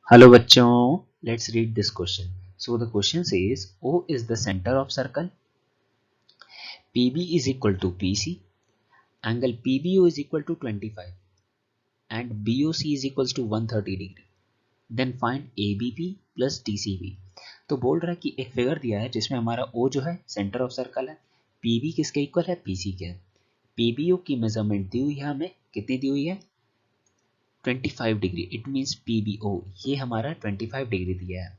Hello बच्चों, let's read this question. So the question says O is the center of circle, PB is equal to PC, angle PBO is equal to 25 and BOC is equals to 130 degree. Then find ABP plus DCB. तो बोल रहा है कि एक figure दिया है जिसमें हमारा O जो है सेंटर ऑफ सर्कल है, PB किसके इक्वल है, PC के है। PBO की मेजरमेंट दी हुई है, हमें कितनी दी हुई है 25 डिग्री, इट मीन्स PBO ये हमारा 25 डिग्री दिया है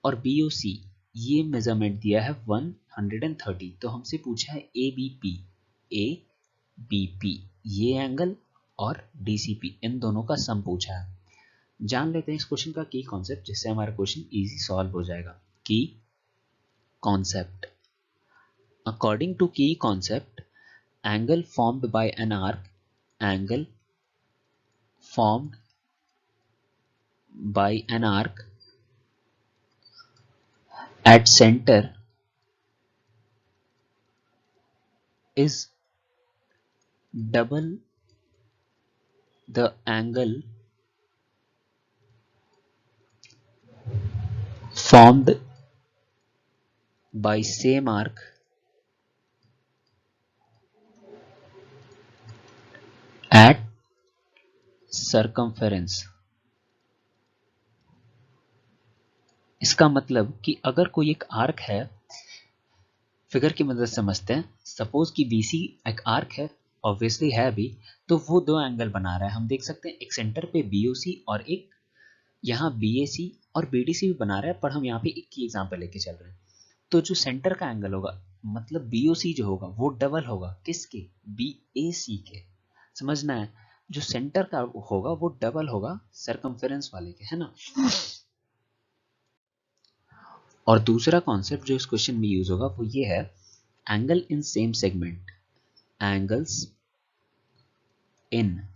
और BOC ये मेजरमेंट दिया है 130। तो हमसे पूछा है ABP ये एंगल और DCP इन दोनों का सम पूछा है। जान लेते हैं इस क्वेश्चन का की कॉन्सेप्ट, जिससे हमारा क्वेश्चन इजी सॉल्व हो जाएगा। की कॉन्सेप्ट, अकॉर्डिंग टू की concept, angle formed by an arc, angle formed by an arc at center is double the angle formed by same arc at circumference। इसका मतलब कि अगर कोई एक आर्क है, फिगर की मदद से समझते हैं। सपोज कि BC एक आर्क है, ऑब्वियसली है भी, तो वो दो एंगल बना रहा है। हम देख सकते हैं एक सेंटर पे BOC और एक यहाँ BAC और BDC भी बना रहा है, पर हम यहाँ पे एक की एग्जांपल लेके चल रहे हैं। तो जो सेंटर का एंगल होगा, मतलब BOC जो होगा वो डबल होगा किसके, BAC के। समझना है, जो सेंटर का होगा वो डबल होगा सरकमफेरेंस वाले के, है ना। और दूसरा कॉन्सेप्ट जो इस क्वेश्चन में यूज होगा वो ये है, angle in same segment, angles in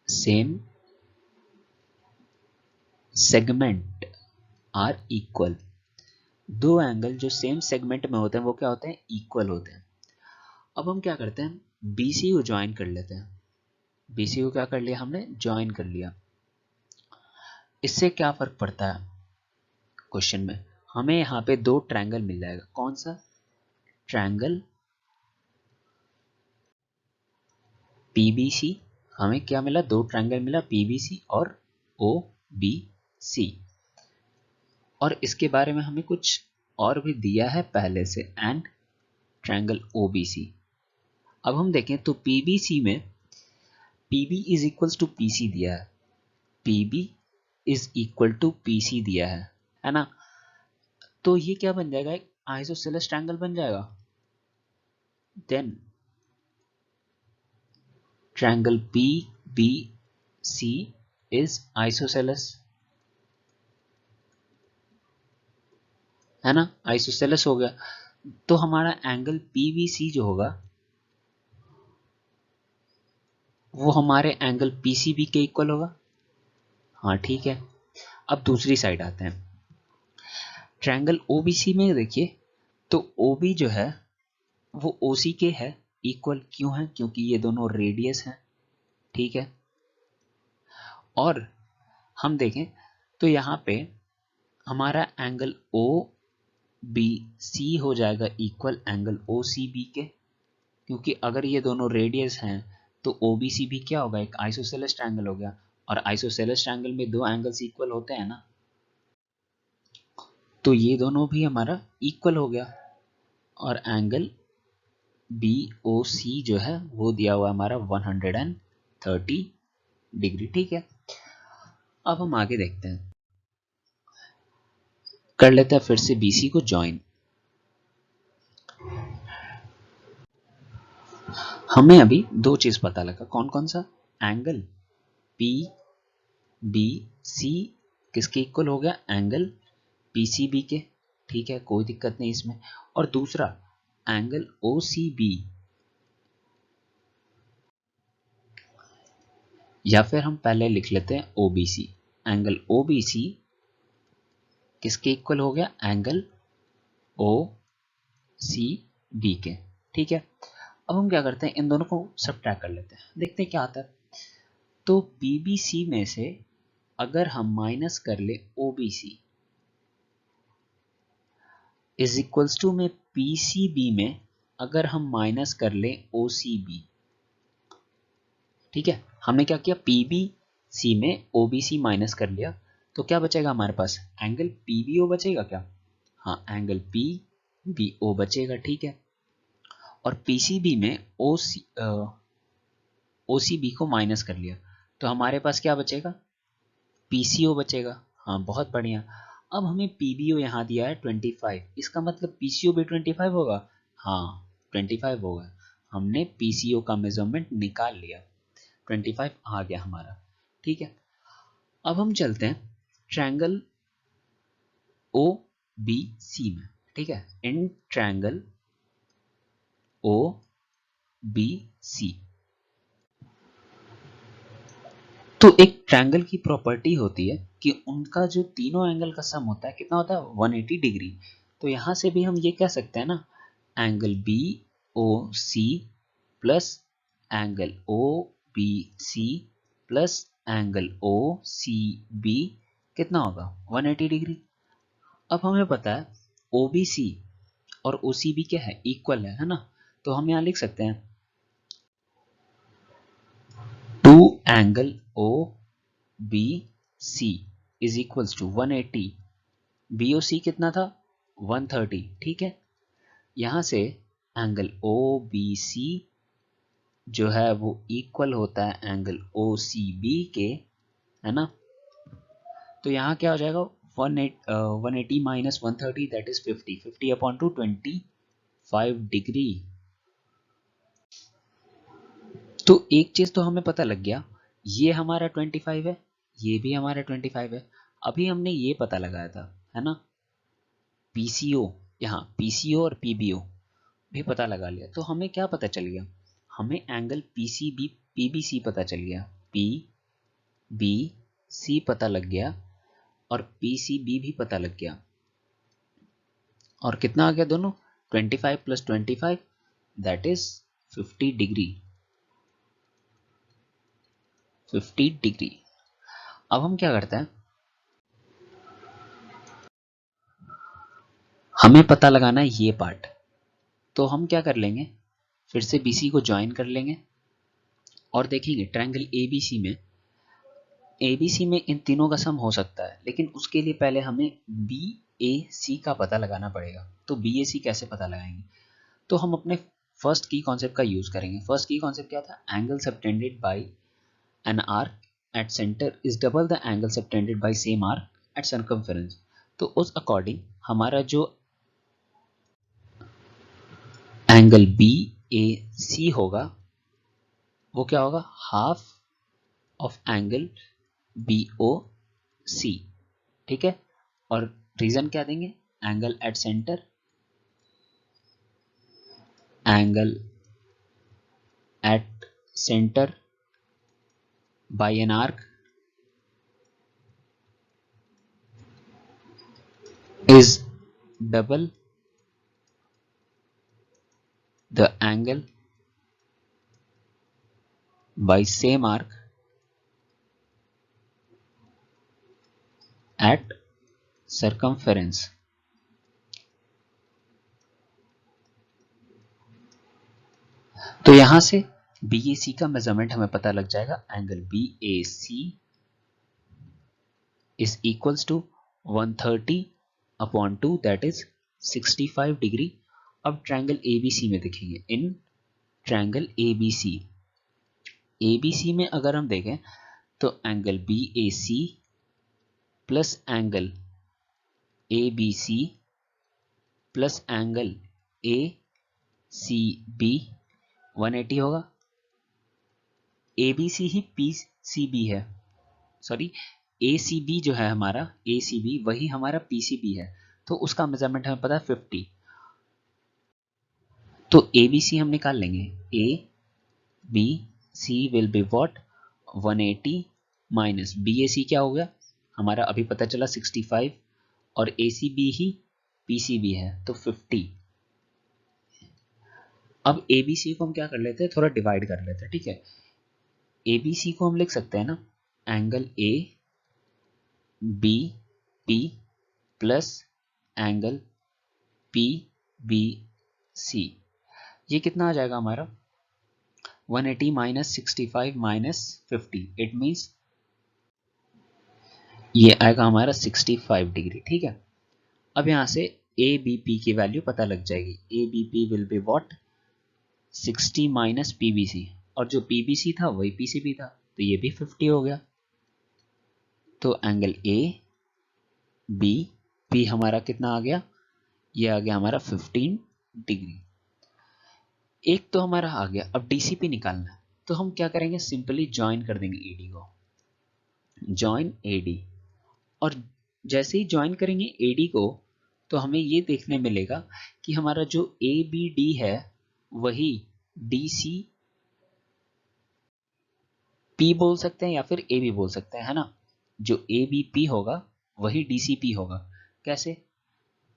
same segment are equal. दो एंगल जो सेम सेगमेंट में होते हैं वो क्या होते हैं, इक्वल होते हैं। अब हम क्या करते हैं, BC को ज्वाइन कर लेते हैं। BC को क्या कर लिया हमने, ज्वाइन कर लिया। इससे क्या फर्क पड़ता है क्वेश्चन में, हमें यहाँ पे दो ट्रायंगल मिल जाएगा। कौन सा ट्रायंगल, PBC। हमें क्या मिला, दो ट्रायंगल मिला, PBC और OBC। और इसके बारे में हमें कुछ और भी दिया है पहले से, एंड ट्रायंगल OBC। अब हम देखें तो PBC में PB is equals to PC दिया है, PB is equal to PC दिया है ना। तो ये क्या बन जाएगा, एक आइसोसेलेस ट्रायंगल बन जाएगा। Then triangle PBC is isosceles, है ना, आइसोसेलेस हो गया। तो हमारा एंगल PBC जो होगा वो हमारे एंगल PCB के इक्वल होगा। हाँ ठीक है। अब दूसरी साइड आते हैं, ट्रायंगल OBC में देखिए तो OB जो है वो OC के है इक्वल। क्यों है, क्योंकि ये दोनों रेडियस हैं, ठीक है। और हम देखें तो यहाँ पे हमारा एंगल OBC हो जाएगा इक्वल एंगल OCB के, क्योंकि अगर ये दोनों रेडियस हैं तो OBC भी क्या होगा, एक आइसोसेलेस ट्रायंगल हो गया। और आइसोसेलेस ट्रायंगल में दो एंगल्स इक्वल होते हैं ना, तो ये दोनों भी हमारा इक्वल हो गया। और एंगल BOC जो है वो दिया हुआ हमारा 130 डिग्री, ठीक है। अब हम आगे देखते हैं, कर लेते हैं फिर से BC को ज्वाइन। हमें अभी दो चीज पता लगा, कौन कौन सा, एंगल PBC किसके इक्वल हो गया, एंगल PCB के, ठीक है, कोई दिक्कत नहीं इसमें। और दूसरा एंगल OCB, या फिर हम पहले लिख लेते हैं OBC, एंगल OBC किसके इक्वल हो गया, एंगल OCB के, ठीक है। अब हम क्या करते हैं, इन दोनों को सब्ट्रैक्ट कर लेते हैं, देखते हैं क्या आता है। तो पीबीसी में से अगर हम माइनस कर ले ओबीसी इज इक्वल्स टू में पीसीबी में अगर हम माइनस कर ले ओसीबी, ठीक है, हमने क्या किया, पीबीसी में ओबीसी माइनस कर लिया, तो क्या बचेगा हमारे पास, एंगल पीबीओ बचेगा क्या, हाँ एंगल पीबीओ बचेगा, ठीक है। और पीसीबी में ओसीबी को माइनस कर लिया, तो हमारे पास क्या बचेगा, पीसीओ बचेगा, हाँ बहुत बढ़िया। अब हमें पीबीओ यहाँ दिया है 25, इसका मतलब पीसीओ भी 25 होगा, हाँ 25 होगा, हमने पीसीओ का मेजरमेंट निकाल लिया, 25 आ गया हमारा, ठीक है। अब हम चलते हैं ट्रायंगल ओ बी सी में, ठीक है, इन ट्रायंगल ओ बी सी। तो एक ट्रायंगल की प्रॉपर्टी होती है कि उनका जो तीनों एंगल का सम होता है कितना होता है, 180 डिग्री। तो यहां से भी हम ये कह सकते हैं ना, angle B O C plus angle O B C plus angle O C B कितना होगा, 180 डिग्री। अब हमें पता है ओ बी सी और ओ सी बी क्या है, इक्वल है ना, तो हम यहाँ लिख सकते हैं two angle O B C is equals to 180, B O C कितना था 130, ठीक है। यहां से एंगल ओ बी सी जो है वो इक्वल होता है एंगल ओ सी बी के, है ना। तो यहाँ क्या हो जाएगा, 180 minus 130 that is 50, 50 upon two 25 degree. तो एक चीज तो हमें पता लग गया, ये हमारा 25 है, ये भी हमारा 25 है। अभी हमने ये पता लगाया था, है ना, पीसीओ, यहाँ पीसीओ और पीबीओ भी पता लगा लिया, तो हमें क्या पता चल गया, हमें एंगल पीसीबी पीबीसी पता चल गया, पी बी सी पता लग गया और पीसीबी भी पता लग गया। और कितना आ गया दोनों, 25 plus 25 that is 50 degree, 50 degree. अब हम क्या करते हैं, हमें पता लगाना है ये पार्ट, तो हम क्या कर लेंगे, फिर से बीसी को ज्वाइन कर लेंगे और देखेंगे ट्रायंगल एबीसी में, एबीसी में इन तीनों का सम हो सकता है, लेकिन उसके लिए पहले हमें बी ए सी का पता लगाना पड़ेगा। तो बी ए सी कैसे पता लगाएंगे, तो हम अपने फर्स्ट की कॉन्सेप्ट का यूज करेंगे। फर्स्ट की कॉन्सेप्ट क्या था, angle subtended bye an arc at centre is double the angle subtended bye same arc eight circumference. तो उस अकॉर्डिंग हमारा जो एंगल बी ए सी होगा वो क्या होगा, half of angle B O C, ठीक है। और रीजन क्या देंगे, angle at centre, angle at centre by an arc is double the angle by same arc at circumference। तो यहां से BAC का मेजरमेंट हमें पता लग जाएगा, angle BAC is equals to 130 upon 2 that is 65 degree. अब ट्रायंगल ABC में देखेंगे, इन ट्रायंगल ABC में अगर हम देखें तो angle BAC plus angle ABC plus angle ACB 180 होगा। ABC ही PCB है, सॉरी ACB जो है हमारा, ACB वही हमारा PCB है, तो उसका मेजरमेंट हमें पता है 50। तो ABC हम निकाल लेंगे, ABC will be what 180 minus BAC क्या हो गया हमारा, अभी पता चला 65 और ACB ही PCB है तो 50। अब ABC को हम क्या कर लेते हैं, थोड़ा डिवाइड कर लेते हैं, ठीक है। ए बी सी को हम लिख सकते हैं ना, angle A B P plus angle P B C. ये कितना आ जाएगा हमारा 180 माइनस 65 माइनस 50, इट मीन्स ये आएगा हमारा 65 डिग्री। ठीक है, अब यहाँ से ए बी पी की वैल्यू पता लग जाएगी। A B P will be what 60 minus P B C, और जो पी बी सी था वही पी सी बी था, तो ये भी 50 हो गया। तो एंगल ए बी पी हमारा कितना आ गया, ये आ गया हमारा 15 डिग्री। एक तो हमारा आ गया, अब डीसीपी निकालना है, तो हम क्या करेंगे, सिंपली ज्वाइन कर देंगे एडी को, ज्वाइन एडी। और जैसे ही ज्वाइन करेंगे एडी को, तो हमें ये देखने मिलेगा कि हमारा जो ए बी डी है वही डी सी पी बोल सकते हैं या फिर ए बी बोल सकते हैं, है ना। जो ए बी पी होगा वही डी सी पी होगा। कैसे,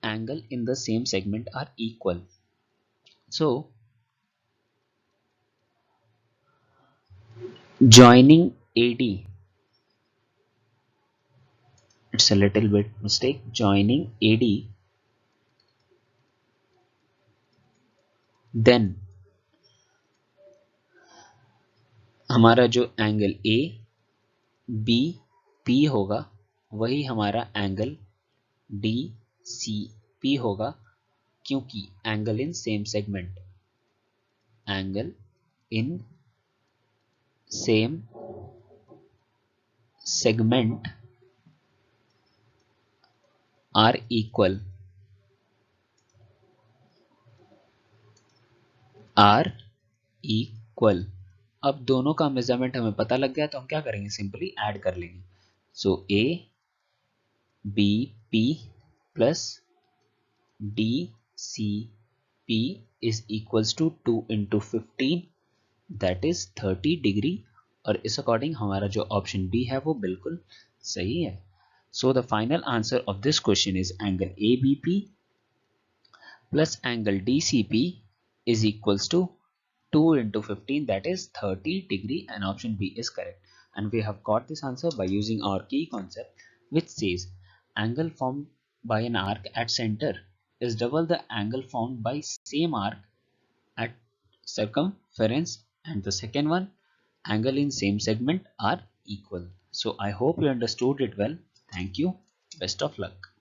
angle in the same segment are equal. So joining AD, it's a little bit mistake, joining AD, then हमारा जो एंगल ए बी पी होगा वही हमारा एंगल डी सी पी होगा, क्योंकि angle in same segment, angle in same segment are equal, are equal. अब दोनों का मेजरमेंट हमें पता लग गया, तो हम क्या करेंगे, सिंपली ऐड कर लेंगे। So A B P plus D C P is equals to 2 into 15, that is 30 degree. और इस अकॉर्डिंग हमारा जो ऑप्शन बी है वो बिल्कुल सही है। So the final answer of this question is angle A B P plus angle D C P is equals to 2 into 15, that is 30 degree, and option B is correct. And we have got this answer by using our key concept, which says angle formed by an arc at center is double the angle formed by same arc at circumference, and the second one, angle in same segment are equal. So I hope you understood it well. Thank you. Best of luck.